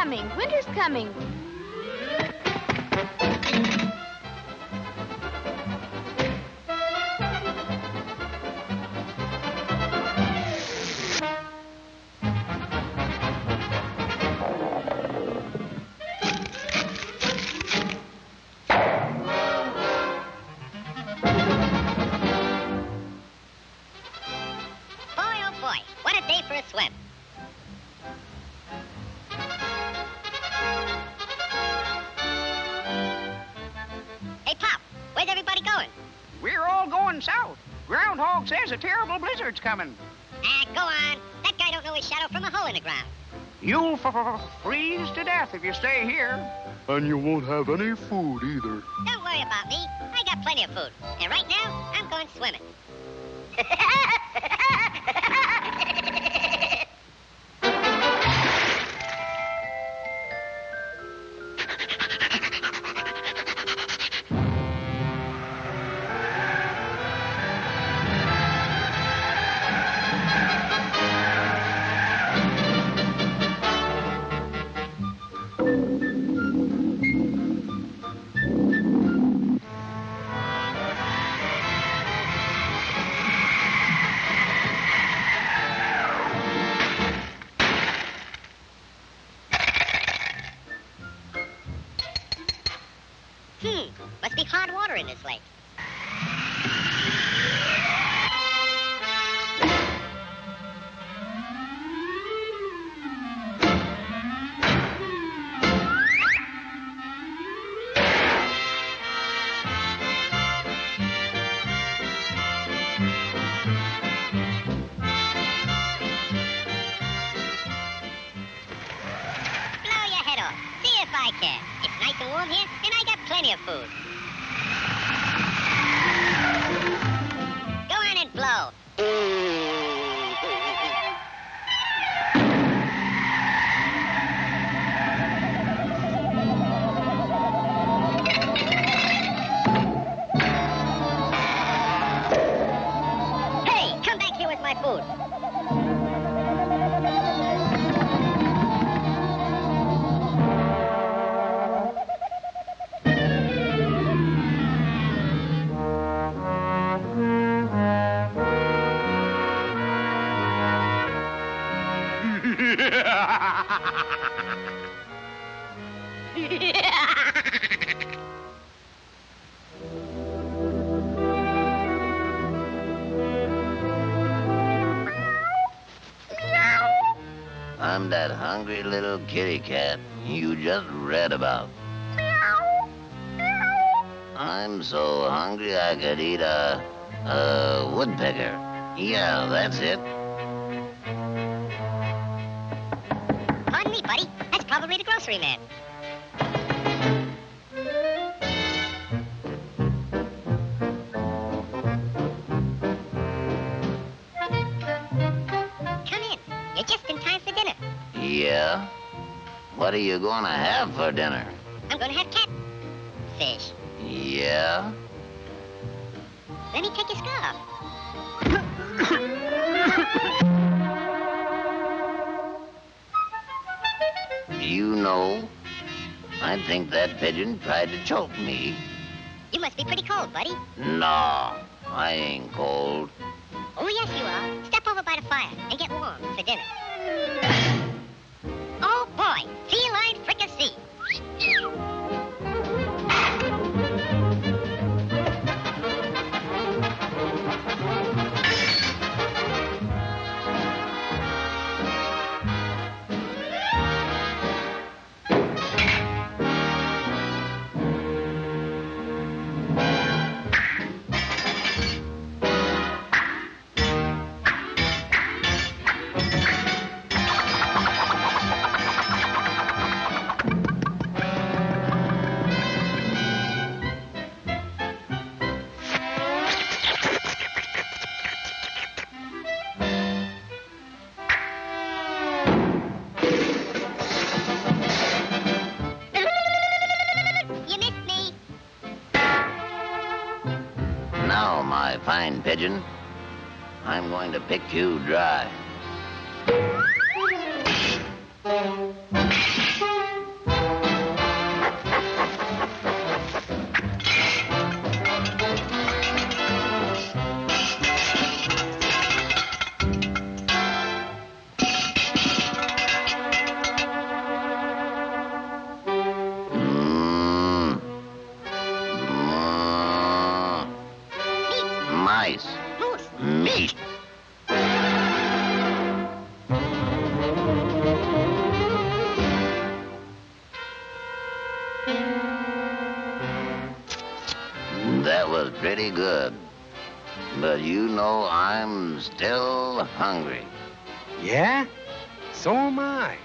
coming. Winter's coming. South. Groundhog says a terrible blizzard's coming. Go on. That guy don't know his shadow from a hole in the ground. You'll freeze to death if you stay here. And you won't have any food either. Don't worry about me. I got plenty of food. And right now, I'm going swimming. Must be hard water in this lake. Blow your head off. See if I can. It's nice and warm here, and I got plenty of food. Go on and blow. Hey, come back here with my food. I'm that hungry little kitty cat you just read about. I'm so hungry I could eat a woodpecker. Yeah, that's it. Pardon me, buddy. That's probably the grocery man. Come in. You're just in time for dinner. Yeah? What are you gonna have for dinner? I'm gonna have catfish. Yeah? Let me take your scarf. You know, I think that pigeon tried to choke me. You must be pretty cold, buddy. No, I ain't cold. Oh, yes, you are. Step over by the fire and get warm for dinner. Oh, boy. Feline fricassee. Now, my fine pigeon, I'm going to pick you dry. pretty good. But you know I'm still hungry. Yeah? So am I.